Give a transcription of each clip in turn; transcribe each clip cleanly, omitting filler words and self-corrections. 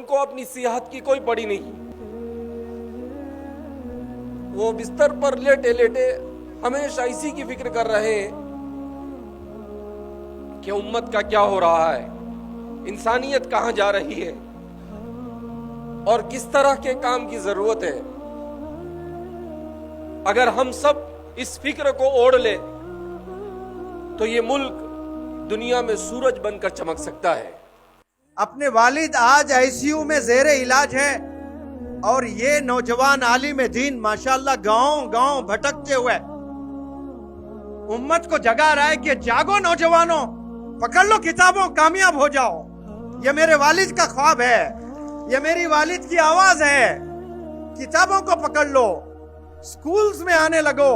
ان کو اپنی صحت کی کوئی پڑی نہیں. وہ بستر پر لیٹے لیٹے ہمیشہ اسی کی فکر کر رہے ہیں کہ امت کا کیا ہو رہا ہے, انسانیت کہاں جا رہی ہے, اور کس طرح کے کام کی ضرورت ہے. اگر ہم سب اس فکر کو اوڑھ لیں تو یہ ملک دنیا میں سورج بن کر چمک سکتا ہے. اپنے والد آج آئی سی یو میں زیر علاج ہے, اور یہ نوجوان عالم دین ماشاءاللہ گاؤں گاؤں بھٹکتے ہوئے امت کو جگا رہا ہے کہ جاگو نوجوانوں, پکڑ لو کتابوں, کامیاب ہو جاؤ. یہ میرے والد کا خواب ہے, یہ میری والد کی آواز ہے. کتابوں کو پکڑ لو, سکولز میں آنے لگو.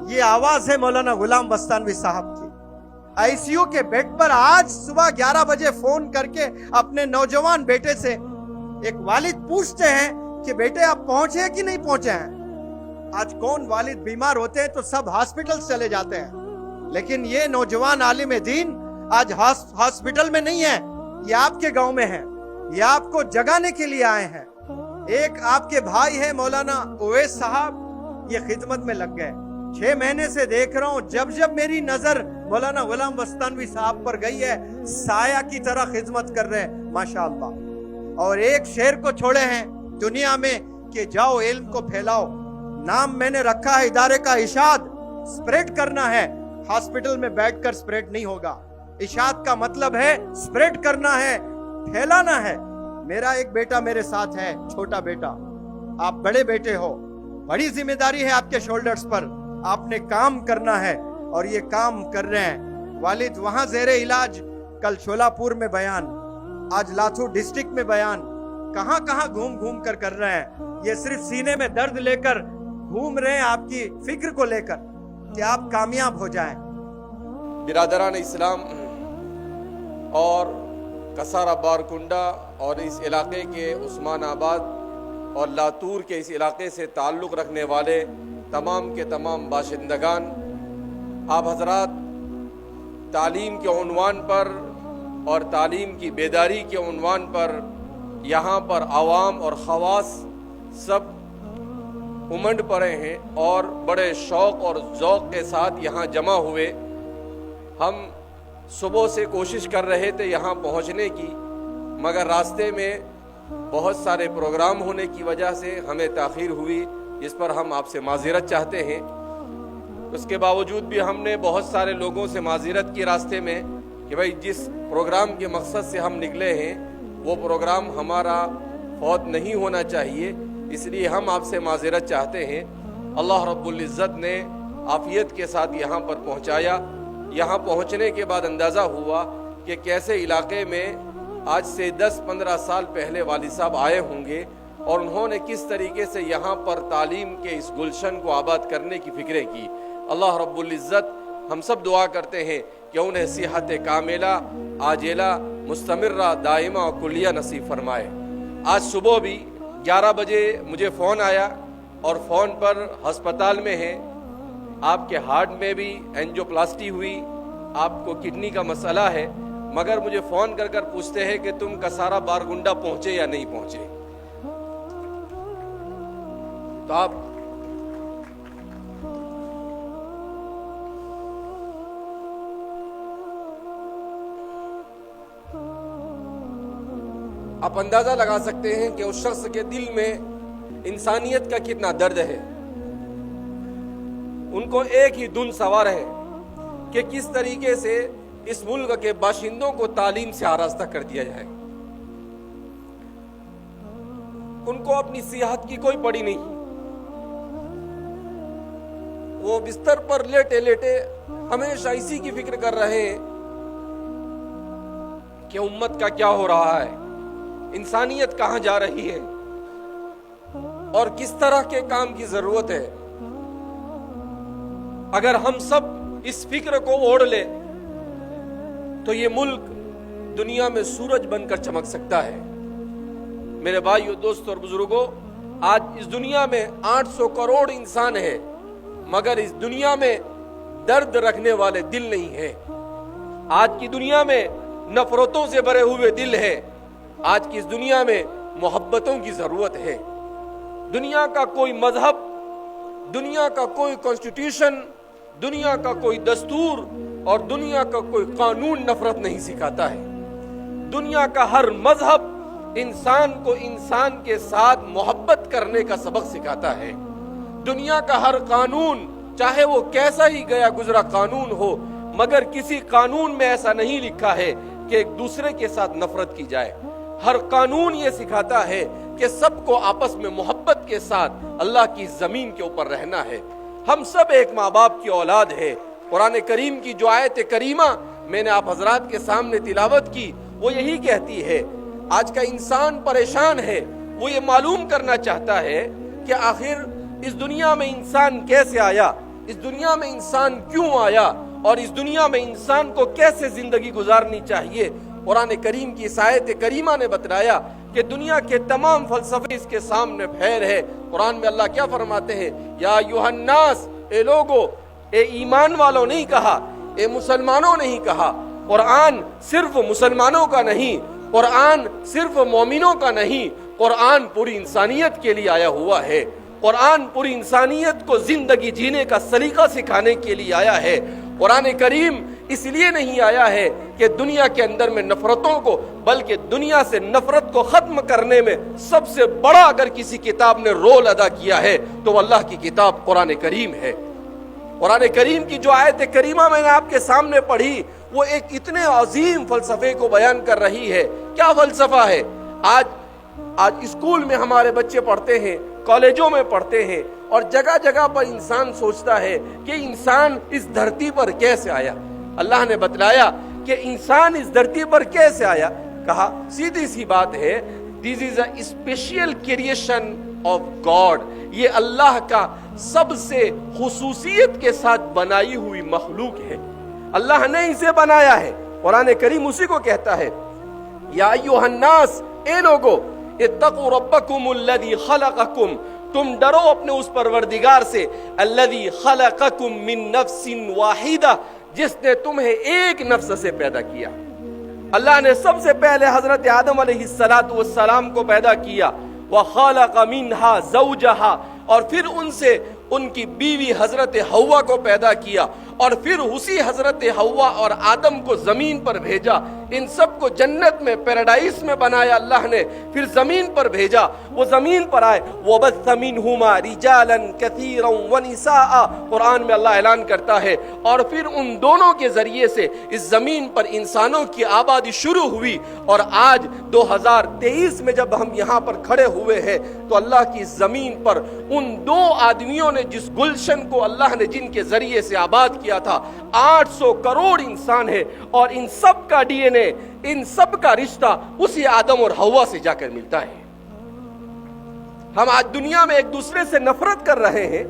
یہ آواز ہے مولانا غلام بستانوی صاحب کی. آئی سی یو کے بیڈ پر آج صبح 11 بجے فون کر کے اپنے نوجوان بیٹے سے ایک والد پوچھتے ہیں کہ بیٹے آپ پہنچے کہ نہیں پہنچے ہیں. آج کون والد بیمار ہوتے ہیں تو سب ہاسپٹل چلے جاتے ہیں, لیکن یہ نوجوان عالم دین آج ہاسپٹل میں نہیں ہے, یہ آپ کے گاؤں میں ہے, یہ آپ کو جگانے کے لیے آئے ہیں. ایک آپ کے بھائی ہے مولانا اویس صاحب, یہ خدمت میں لگ گئے. 6 مہینے سے دیکھ رہا ہوں, جب جب میری نظر مولانا غلام بستانوی صاحب پر گئی ہے, سایہ کی طرح خدمت کر رہے ہیں ماشاءاللہ. اور ایک شعر کو چھوڑے ہیں دنیا میں کہ جاؤ علم کو پھیلاؤ. نام میں نے رکھا ہے ادارے کا اشاد, سپریڈ کرنا ہے. ہاسپٹل میں بیٹھ کر سپریڈ نہیں ہوگا. اشاد کا مطلب ہے سپریڈ کرنا ہے, پھیلانا ہے. میرا ایک بیٹا میرے ساتھ ہے, چھوٹا بیٹا. آپ بڑے بیٹے ہو, بڑی ذمہ داری ہے آپ کے شولڈرز پر. آپ نے کام کرنا ہے اور یہ کام کر رہے ہیں. والد وہاں زیر علاج, کل شولہ پور میں بیان, آج لاتھو ڈسٹرکٹ میں بیان. کہاں کہاں گھوم گھوم کر رہے ہیں. یہ صرف سینے میں درد لے کر گھوم رہے ہیں آپ کی فکر کو لے کر کہ آپ کامیاب ہو جائیں. برادران اسلام اور کسارا بارکنڈا اور اس علاقے کے عثمان آباد اور لاتور کے اس علاقے سے تعلق رکھنے والے تمام کے تمام باشندگان, آپ حضرات تعلیم کے عنوان پر اور تعلیم کی بیداری کے عنوان پر یہاں پر عوام اور خواص سب امنڈ پڑے ہیں اور بڑے شوق اور ذوق کے ساتھ یہاں جمع ہوئے. ہم صبح سے کوشش کر رہے تھے یہاں پہنچنے کی, مگر راستے میں بہت سارے پروگرام ہونے کی وجہ سے ہمیں تاخیر ہوئی, جس پر ہم آپ سے معذرت چاہتے ہیں. اس کے باوجود بھی ہم نے بہت سارے لوگوں سے معذرت کی راستے میں کہ بھائی جس پروگرام کے مقصد سے ہم نکلے ہیں وہ پروگرام ہمارا فوت نہیں ہونا چاہیے, اس لیے ہم آپ سے معذرت چاہتے ہیں. اللہ رب العزت نے عافیت کے ساتھ یہاں پر پہنچایا. یہاں پہنچنے کے بعد اندازہ ہوا کہ کیسے علاقے میں آج سے 10-15 سال پہلے والد صاحب آئے ہوں گے اور انہوں نے کس طریقے سے یہاں پر تعلیم کے اس گلشن کو آباد کرنے کی فکریں کی. اللہ رب العزت ہم سب دعا کرتے ہیں کہ انہیں صحت کاملہ, عاجلہ, مستمرہ, دائمہ اور کلیہ نصیب فرمائے. آج صبح بھی 11 بجے مجھے فون آیا اور فون پر ہسپتال میں ہیں, آپ کے ہارٹ میں بھی اینجیوپلاسٹی ہوئی, آپ کو کڈنی کا مسئلہ ہے, مگر مجھے فون کر پوچھتے ہیں کہ تم کسارا بارکنڈا پہنچے یا نہیں پہنچے. تو آپ اندازہ لگا سکتے ہیں کہ اس شخص کے دل میں انسانیت کا کتنا درد ہے. ان کو ایک ہی دھن سوار ہے کہ کس طریقے سے اس ملک کے باشندوں کو تعلیم سے آراستہ کر دیا جائے. ان کو اپنی صحت کی کوئی پڑی نہیں. وہ بستر پر لیٹے لیٹے ہمیشہ اسی کی فکر کر رہے ہیں کہ امت کا کیا ہو رہا ہے, انسانیت کہاں جا رہی ہے, اور کس طرح کے کام کی ضرورت ہے. اگر ہم سب اس فکر کو اوڑھ لیں تو یہ ملک دنیا میں سورج بن کر چمک سکتا ہے. میرے بھائیو, دوستو اور بزرگوں, آج اس دنیا میں 800 کروڑ انسان ہے, مگر اس دنیا میں درد رکھنے والے دل نہیں ہیں. آج کی دنیا میں نفرتوں سے بھرے ہوئے دل ہے, آج کی اس دنیا میں محبتوں کی ضرورت ہے. دنیا کا کوئی مذہب، دنیا کا کوئی کانسٹیٹیوشن، دنیا کا کوئی دستور اور دنیا کا کوئی قانون نفرت نہیں سکھاتا ہے. دنیا کا ہر مذہب انسان کو انسان کے ساتھ محبت کرنے کا سبق سکھاتا ہے. دنیا کا ہر قانون، چاہے وہ کیسا ہی گیا گزرا قانون ہو، مگر کسی قانون میں ایسا نہیں لکھا ہے کہ ایک دوسرے کے ساتھ نفرت کی جائے. ہر قانون یہ سکھاتا ہے کہ سب کو آپس میں محبت کے ساتھ اللہ کی زمین کے اوپر رہنا ہے. ہم سب ایک ماں باپ کی اولاد ہے. قرآن کریم کی جو آیت کریمہ میں نے آپ حضرات کے سامنے تلاوت کی وہ یہی کہتی ہے. آج کا انسان پریشان ہے، وہ یہ معلوم کرنا چاہتا ہے کہ آخر اس دنیا میں انسان کیسے آیا، اس دنیا میں انسان کیوں آیا اور اس دنیا میں انسان کو کیسے زندگی گزارنی چاہیے. قرآن کریم کی اس آیت کریمہ نے بتلایا کہ دنیا کے تمام فلسفے اس کے سامنے پھیل ہے. قرآن میں اللہ کیا فرماتے ہیں؟ یا ایھا الناس، اے لوگو، اے ایمان والوں نہیں کہا، اے مسلمانوں نہیں کہا. قرآن صرف مسلمانوں کا نہیں، قرآن صرف مومنوں کا نہیں، قرآن پوری انسانیت کے لیے آیا ہوا ہے. قرآن پوری انسانیت کو زندگی جینے کا سلیقہ سکھانے کے لیے آیا ہے. قرآن کریم اس لیے نہیں آیا ہے کہ دنیا کے اندر میں نفرتوں کو، بلکہ دنیا سے نفرت کو ختم کرنے میں سب سے بڑا اگر کسی کتاب نے رول ادا کیا ہے تو وہ اللہ کی کتاب قرآن کریم ہے. قرآن کریم کی جو آیت کریمہ میں نے آپ کے سامنے پڑھی وہ ایک اتنے عظیم فلسفے کو بیان کر رہی ہے. کیا فلسفہ ہے؟ آج اسکول میں ہمارے بچے پڑھتے ہیں، کالجوں میں پڑھتے ہیں، اور جگہ جگہ پر انسان سوچتا ہے کہ انسان اس دھرتی پر کیسے آیا. اللہ نے بتلایا کہ انسان اس دھرتی پر کیسے آیا. کہا سیدھی سی بات ہے، this is a special creation of God. یہ اللہ کا سب سے خصوصیت کے ساتھ بنائی ہوئی مخلوق ہے. اللہ نے اسے بنایا ہے. قرآن کریم اسی کو کہتا ہے، یا ایھا الناس، اے لوگو، اتقوا ربکم الذی خلقکم، تم ڈرو اپنے اس پروردگار سے، الذی خلقکم من نفس واحدہ، جس نے تمہیں ایک نفس سے پیدا کیا. اللہ نے سب سے پہلے حضرت آدم علیہ السلام کو پیدا کیا. وَخَلَقَ مِنْهَا زَوْجَهَا، اور پھر ان سے ان کی بیوی حضرت حوا کو پیدا کیا، اور پھر اسی حضرت حوا اور آدم کو زمین پر بھیجا. ان سب کو جنت میں، پیراڈائز میں بنایا اللہ نے، پھر زمین پر بھیجا. وہ زمین پر آئے. وَبَثَّ مِنْهُمَا رِجَالًا كَثِيرًا وَنِسَاءً، قرآن میں اللہ اعلان کرتا ہے، اور پھر ان دونوں کے ذریعے سے اس زمین پر انسانوں کی آبادی شروع ہوئی. اور آج 2023 میں جب ہم یہاں پر کھڑے ہوئے ہیں تو اللہ کی زمین پر ان دو آدمیوں نے جس گلشن کو اللہ نے جن کے ذریعے سے آباد کیا تھا، 800 کروڑ انسان ہے، اور ان سب کا ڈی این اے، ان سب کا رشتہ اسی آدم اور حوا سے جا کر ملتا ہے. ہم آج دنیا میں ایک دوسرے سے نفرت کر رہے ہیں.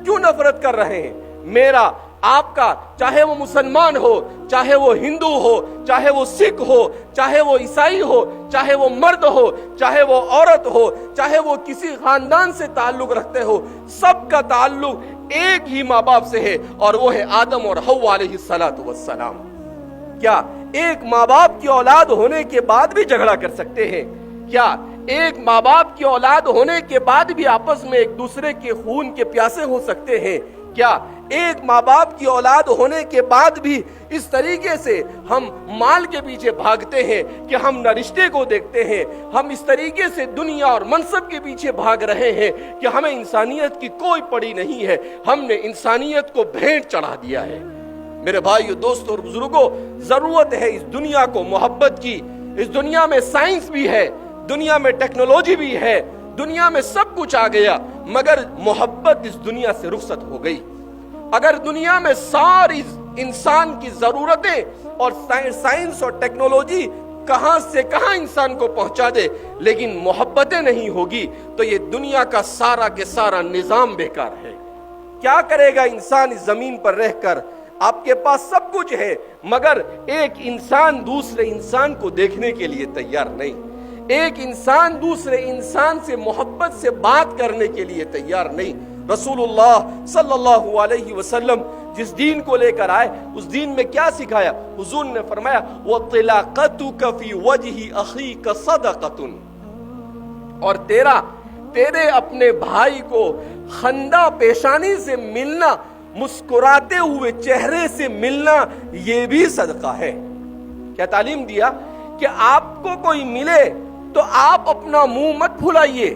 کیوں نفرت کر رہے ہیں؟ میرا، آپ کا، چاہے وہ مسلمان ہو، چاہے وہ ہندو ہو، چاہے وہ سکھ ہو، چاہے وہ عیسائی ہو، چاہے وہ مرد ہو، چاہے وہ عورت ہو، چاہے وہ کسی خاندان سے تعلق رکھتے ہو، سب کا تعلق ایک ہی ماں باپ سے ہے، اور وہ ہے آدم اور حوا علیہ السلام. کیا ایک ماں باپ کی اولاد ہونے کے بعد بھی جھگڑا کر سکتے ہیں؟ کیا ایک ماں باپ کی اولاد ہونے کے بعد بھی آپس میں ایک دوسرے کے خون کے پیاسے ہو سکتے ہیں؟ کیا ایک ماں باپ کی اولاد ہونے کے بعد بھی اس طریقے سے ہم مال کے پیچھے بھاگتے ہیں کہ ہم نہ رشتے کو دیکھتے ہیں، ہم اس طریقے سے دنیا اور منصب کے پیچھے بھاگ رہے ہیں کہ ہمیں انسانیت کی کوئی پڑی نہیں ہے، ہم نے انسانیت کو بھینٹ چڑھا دیا ہے؟ میرے بھائیو، دوستو اور بزرگوں، ضرورت ہے اس دنیا کو محبت کی. اس دنیا میں سائنس بھی ہے، دنیا میں ٹیکنالوجی بھی ہے، دنیا میں سب کچھ آ گیا، مگر محبت اس دنیا سے رخصت ہو گئی. اگر دنیا میں ساری انسان کی ضرورتیں اور سائنس اور ٹیکنالوجی کہاں سے کہاں انسان کو پہنچا دے، لیکن محبتیں نہیں ہوگی تو یہ دنیا کا سارا کے سارا نظام بیکار ہے. کیا کرے گا انسان اس زمین پر رہ کر؟ آپ کے پاس سب کچھ ہے، مگر ایک انسان دوسرے انسان کو دیکھنے کے لیے تیار نہیں، ایک انسان دوسرے انسان سے محبت سے بات کرنے کے لیے تیار نہیں. रसूलुल्लाह सल्लल्लाहु अलैहि वसल्लम जिस दीन को लेकर आए उस दीन में क्या सिखाया? हुजूर ने फरमाया वतिलाक़तुका फी वजहि अख़ीका सदक़तुन, और तेरे अपने भाई को खंदा पेशानी से मिलना, मुस्कुराते हुए चेहरे से मिलना, ये भी सदका है। क्या तालीम दिया कि आपको कोई मिले तो आप अपना मुंह मत फुलाइए,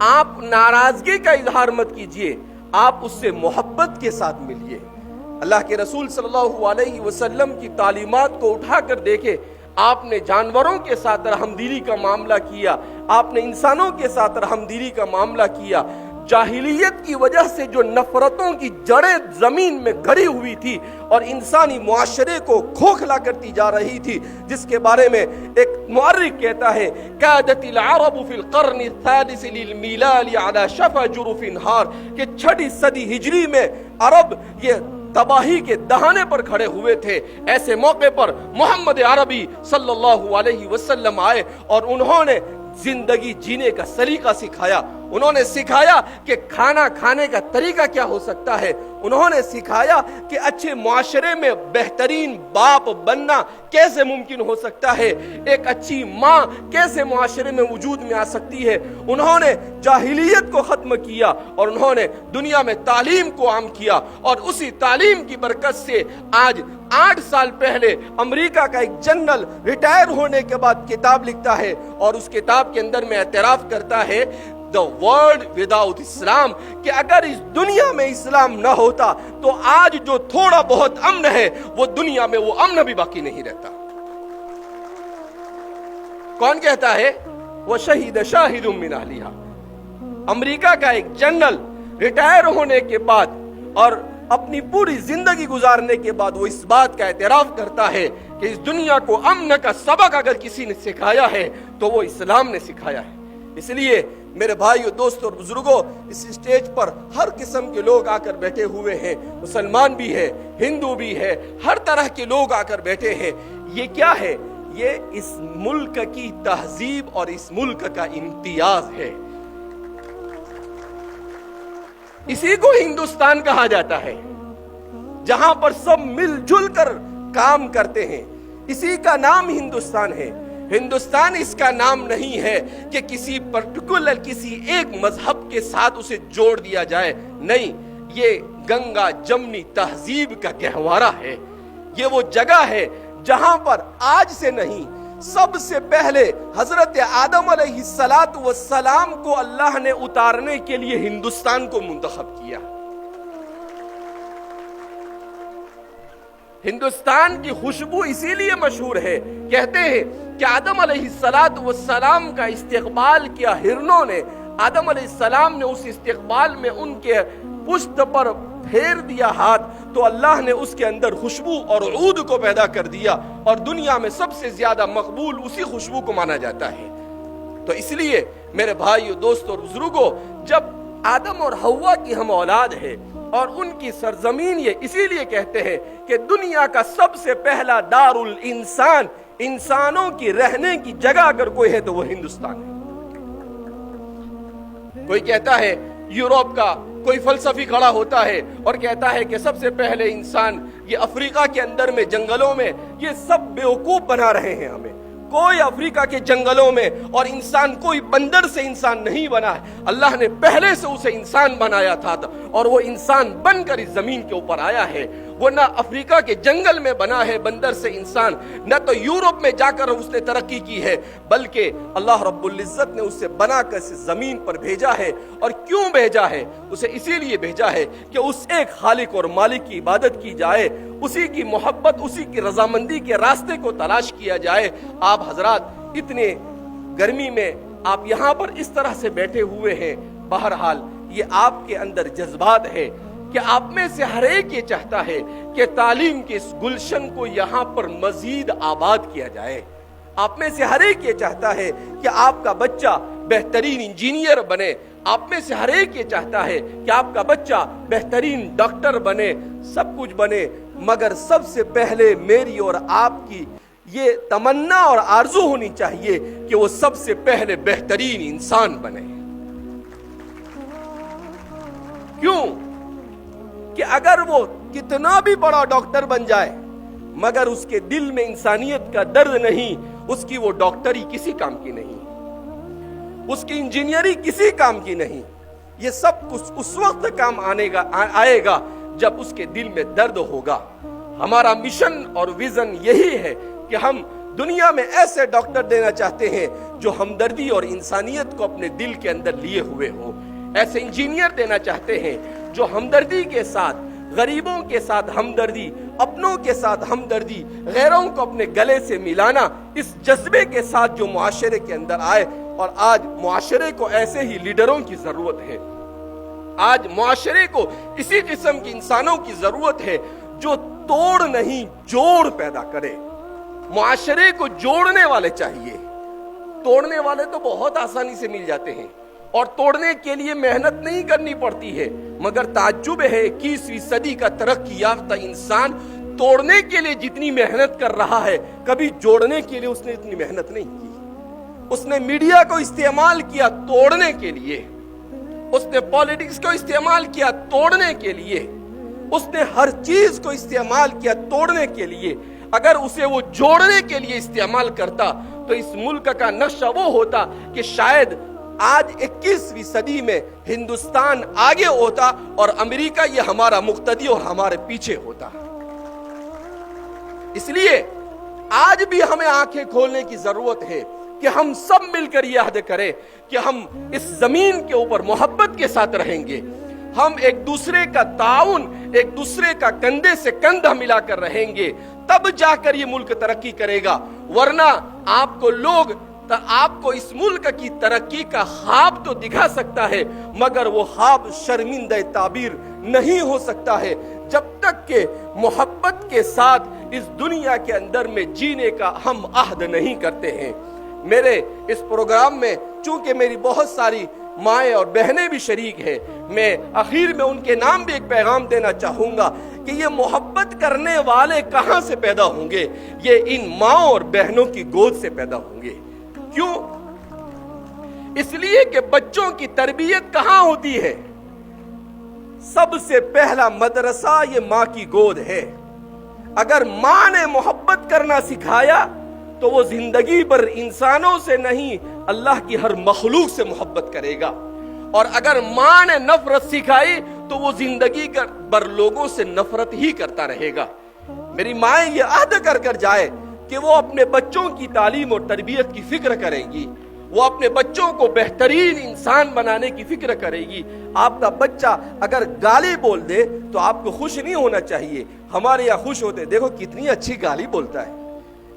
आप नाराजगी का इजहार मत कीजिए, आप उससे मोहब्बत के साथ मिलिए। अल्लाह के रसूल सल्लल्लाहु अलैहि वसल्लम की तालीमात को उठाकर देखे, आपने जानवरों के साथ रहमदिली का मामला किया, आपने इंसानों के साथ रहमदिली का मामला किया। जाहिलियत की वजह से जो नफरतों की जड़ें जमीन में गड़ी हुई थी और इंसानी मुआशरे को खोखला करती जा रही थी, जिसके बारे में एक मुअर्रिख कहता है कादतिल अरब फिल कर्न सादिस लिल मिलाल अला शफा जुरुफिन हार, कि 6वीं सदी हिजरी में अरब ये तबाही के दहाने पर खड़े हुए थे। ऐसे मौके पर मोहम्मद अरबी सल्लल्लाहु अलैहि वसल्लम आए और उन्होंने जिंदगी जीने का सलीका सिखाया। उन्होंने सिखाया कि खाना खाने का तरीका क्या हो सकता है। उन्होंने सिखाया कि अच्छे मुआशरे में बेहतरीन बाप बनना कैसे मुमकिन हो सकता है, एक अच्छी माँ कैसे मुआशरे में वजूद में आ सकती है। उन्होंने जाहिलियत को खत्म किया और उन्होंने दुनिया में तालीम को आम किया, और उसी तालीम की बरकत से आज 8 साल पहले अमेरिका का एक जनरल रिटायर होने के बाद किताब लिखता है और उस किताब के अंदर में एतराफ करता है द वर्ल्ड विदाउट इस्लाम, कि अगर इस दुनिया में इस्लाम न होता तो आज जो थोड़ा बहुत अमन है वो दुनिया में वो अमन भी बाकी नहीं रहता। कौन कहता है? वो शहीद शाहिदुम मिन अहलिहा। अमेरिका का एक जनरल रिटायर होने के बाद और अपनी पूरी जिंदगी गुजारने के बाद वो इस बात का एतराफ करता है कि इस दुनिया को अमन का सबक अगर किसी ने सिखाया है तो वो इस्लाम ने सिखाया है। इसलिए मेरे भाइयों, दोस्तों और बुजुर्गों, इस स्टेज पर हर किस्म के लोग आकर बैठे हुए हैं, मुसलमान भी है, हिंदू भी है, हर तरह के लोग आकर बैठे हैं। ये क्या है? ये इस मुल्क की तहजीब और इस मुल्क का इम्तियाज है। इसी को हिंदुस्तान कहा जाता है, जहां पर सब मिलजुल कर काम करते हैं। इसी का नाम हिंदुस्तान है। हिंदुस्तान इसका नाम नहीं है कि किसी पर्टिकुलर किसी एक मजहब के साथ उसे जोड़ दिया जाए, नहीं, ये गंगा जमनी तहजीब का गहवारा है। ये वो जगह है जहां पर आज से नहीं, सबसे पहले हजरत आदम अलैहिस्सलातु वस्सलाम को अल्लाह ने उतारने के लिए हिंदुस्तान को मुंतखब किया। हिंदुस्तान की खुशबू इसीलिए मशहूर है। कहते हैं कि आदम अलैहिस्सलातु वस्सलाम का इस्तिकबाल किया हिरनों ने। आदम अलैहिस्सलाम ने उस इस्तिकबाल में उनके पुश्त पर फेर दिया हाथ, तो अल्लाह ने उसके अंदर खुशबू और ऊद को पैदा कर दिया, और दुनिया में सबसे ज्यादा मकबूल उसी खुशबू को माना जाता है। तो इसलिए मेरे भाइयों, दोस्तों और बुजुर्गों, जब आदम और हव्वा की हम औलाद है और उनकी सरजमीन ये इसीलिए कहते हैं कि दुनिया का सबसे पहला दारुल इंसान, इंसानों की रहने की जगह अगर कोई है तो वो हिंदुस्तान है। कोई कहता है यूरोप का कोई फलसफी खड़ा होता है और कहता है कि सबसे पहले इंसान ये अफ्रीका के अंदर में जंगलों में ये सब बेवकूफ बना रहे हैं हमें। कोई अफ्रीका के जंगलों में और इंसान कोई बंदर से इंसान नहीं बना है। अल्लाह ने पहले से उसे इंसान बनाया था और वो इंसान बनकर इस जमीन के ऊपर आया है। वो ना अफ्रीका के जंगल में बना है बंदर से इंसान, न तो यूरोप में जाकर उसने तरक्की की है, बल्कि अल्लाह रब्बुल इज्जत ने उसे बनाकर इस जमीन पर भेजा है। और क्यों भेजा है? उसे इसीलिए भेजा है कि उस एक खालिक और मालिक की इबादत की जाए, उसी की मोहब्बत, उसी की रजामंदी के रास्ते को तलाश किया जाए। आप हजरात इतने गर्मी में आप यहाँ पर इस तरह से बैठे हुए हैं, बहरहाल ये आपके अंदर जज्बात है कि आप में से हर एक ये चाहता है कि तालीम के इस गुलशन को यहाँ पर मजीद आबाद किया जाए। आप में से हर एक ये चाहता है कि आपका बच्चा बेहतरीन इंजीनियर बने। आप में से हर एक ये चाहता है कि आपका बच्चा बेहतरीन डॉक्टर बने, सब कुछ बने, मगर सबसे पहले मेरी और आपकी ये तमन्ना और आरजू होनी चाहिए कि वो सबसे पहले बेहतरीन इंसान बने। क्यों कि अगर वो कितना भी बड़ा डॉक्टर बन जाए मगर उसके दिल में इंसानियत का दर्द नहीं, उसकी वो डॉक्टरी किसी काम की नहीं, उसकी इंजीनियरिंग किसी काम की नहीं। ये सब कुछ उस वक्त काम आएगा जब उसके दिल में दर्द होगा। हमारा मिशन और विजन यही है कि हम दुनिया में ऐसे डॉक्टर देना चाहते हैं जो हमदर्दी और इंसानियत को अपने दिल के अंदर लिए हुए हो। ऐसे इंजीनियर देना चाहते हैं जो हमदर्दी के साथ, गरीबों के साथ हमदर्दी, अपनों के साथ हमदर्दी, गैरों को अपने गले से मिलाना, इस जज्बे के साथ जो मुआशरे के अंदर आए। और आज मुआशरे को ऐसे ही लीडरों की जरूरत है। आज मुआशरे को इसी किस्म के इंसानों की जरूरत है जो तोड़ नहीं जोड़ पैदा करे। मुआशरे को जोड़ने वाले चाहिए, तोड़ने वाले तो बहुत आसानी से मिल जाते हैं और तोड़ने के लिए मेहनत नहीं करनी पड़ती है। मगर ताज्जुब है 21वीं सदी का तरक्की याफ्ता इंसान तोड़ने के लिए जितनी मेहनत कर रहा है, कभी जोड़ने के लिए उसने इतनी मेहनत नहीं की। उसने मीडिया को इस्तेमाल किया तोड़ने के लिए, उसने पॉलिटिक्स को इस्तेमाल किया तोड़ने के लिए, उसने हर चीज को इस्तेमाल किया तोड़ने के लिए। अगर उसे वो जोड़ने के लिए इस्तेमाल करता तो इस मुल्क का नक्शा वो होता कि शायद आज 21वीं सदी में हिंदुस्तान आगे होता और अमेरिका ये हमारा मुक्तदी और हमारे पीछे होता। इसलिए आज भी हमें आंखें खोलने की जरूरत है कि हम सब मिलकर यह अहद करें कि हम इस जमीन के ऊपर मोहब्बत के साथ रहेंगे, हम एक दूसरे का ताउन, एक दूसरे का कंधे से कंधा मिलाकर रहेंगे, तब जाकर ये मुल्क तरक्की करेगा। वरना आपको इस मुल्क की तरक्की का ख्वाब तो दिखा सकता है मगर वो ख्वाब शर्मिंदा ताबीर नहीं हो सकता है जब तक के मोहब्बत के साथ इस दुनिया के अंदर में जीने का हम अहद नहीं करते हैं। मेरे इस प्रोग्राम में चूंकि मेरी बहुत सारी माएँ और बहनें भी शरीक हैं, मैं आखिर में उनके नाम भी एक पैगाम देना चाहूंगा कि ये मोहब्बत करने वाले कहां से पैदा होंगे? ये इन माँ और बहनों की गोद से पैदा होंगे। क्यों? इसलिए कि बच्चों की तरबियत कहां होती है? सबसे पहला मदरसा ये माँ की गोद है। अगर माँ ने मोहब्बत करना सिखाया तो वो जिंदगी भर इंसानों से नहीं अल्लाह की हर मखलूक से मोहब्बत करेगा। और अगर माँ ने नफरत सिखाई तो वो जिंदगी भर लोगों से नफरत ही करता रहेगा। मेरी माएँ ये अहद कर कर जाए कि वो अपने बच्चों की तालीम और तरबियत की फिक्र करेंगी, वो अपने बच्चों को बेहतरीन इंसान बनाने की फिक्र करेगी। आपका बच्चा अगर गाली बोल दे तो आपको खुश नहीं होना चाहिए। हमारे यहाँ खुश होते, देखो कितनी अच्छी गाली बोलता है,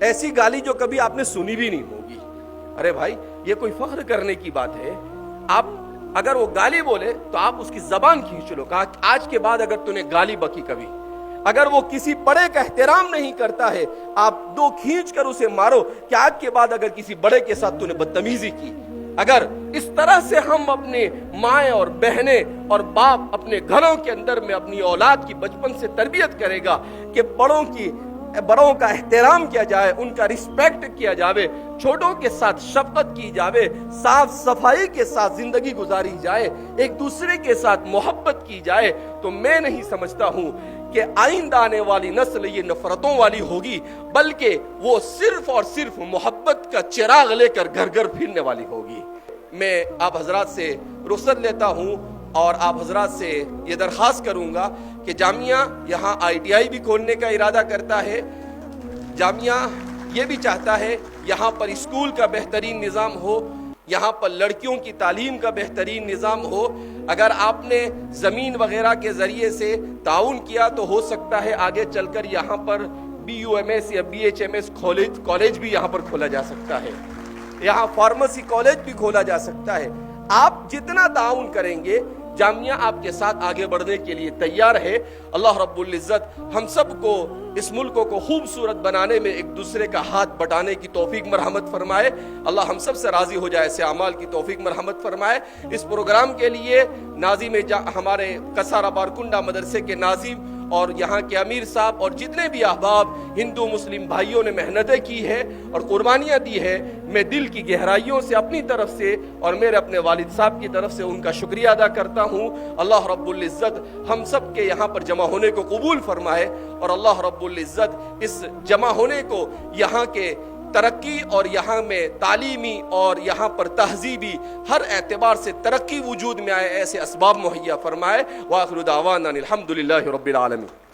ऐसी गाली जो कभी आपने सुनी भी नहीं होगी। अरे भाई, ये कोई फख्र करने की बात है। आप अगर वो गाली बोले तो आप उसकी जबान खींच लो, कहा आज के बाद अगर तूने गाली बकी कभी, अगर वो किसी बड़े का एहतराम नहीं करता है, आप दो खींच कर उसे मारो कि आज के बाद अगर किसी बड़े के साथ तूने बदतमीजी की। अगर इस तरह से हम अपने माएँ और बहनें और बाप अपने घरों के अंदर में अपनी औलाद की बचपन से तरबियत करेगा कि बड़ों का एहतराम किया जाए, उनका रिस्पेक्ट किया जावे, छोटों के साथ शफकत की जावे, साफ सफाई के साथ जिंदगी गुजारी जाए, एक दूसरे के साथ मोहब्बत की जाए, तो मैं नहीं समझता हूं कि आइंदा आने वाली नस्ल ये नफरतों वाली होगी, बल्कि वो सिर्फ और सिर्फ मोहब्बत का चिराग लेकर घर घर फिरने वाली होगी। मैं आप हजरात से रुखसत लेता हूं और आप हजरात से ये दरख्वास्त करूंगा कि जामिया यहाँ ITI भी खोलने का इरादा करता है। जामिया ये भी चाहता है यहाँ पर स्कूल का बेहतरीन निज़ाम हो, यहाँ पर लड़कियों की तालीम का बेहतरीन निज़ाम हो। अगर आपने ज़मीन वगैरह के ज़रिए से ताउन किया तो हो सकता है आगे चलकर यहाँ पर BUMS या BHMS कॉलेज भी यहाँ पर खोला जा सकता है, यहाँ फार्मेसी कॉलेज भी खोला जा सकता है। आप जितना ताउन करेंगे जामिया आपके साथ आगे बढ़ने के लिए तैयार है। अल्लाह रब्बुल इज्जत हम सबको इस मुल्क को खूबसूरत बनाने में एक दूसरे का हाथ बटाने की तौफीक मरहमत फरमाए। अल्लाह हम सब से राजी हो जाए, ऐसे अमाल की तौफीक मरहमत फरमाए। इस प्रोग्राम के लिए नाज़िम हमारे कसारा बारकुंडा मदरसे के नाज़िम اور یہاں کے امیر صاحب اور جتنے بھی احباب ہندو مسلم بھائیوں نے محنتیں کی ہے اور قربانیاں دی ہے، میں دل کی گہرائیوں سے اپنی طرف سے اور میرے اپنے والد صاحب کی طرف سے ان کا شکریہ ادا کرتا ہوں۔ اللہ رب العزت ہم سب کے یہاں پر جمع ہونے کو قبول فرمائے، اور اللہ رب العزت اس جمع ہونے کو یہاں کے ترقی اور یہاں میں تعلیمی اور یہاں پر تہذیبی ہر اعتبار سے ترقی وجود میں آئے، ایسے اسباب مہیا فرمائے۔ وآخر دعوانا الحمدللہ رب العالمین۔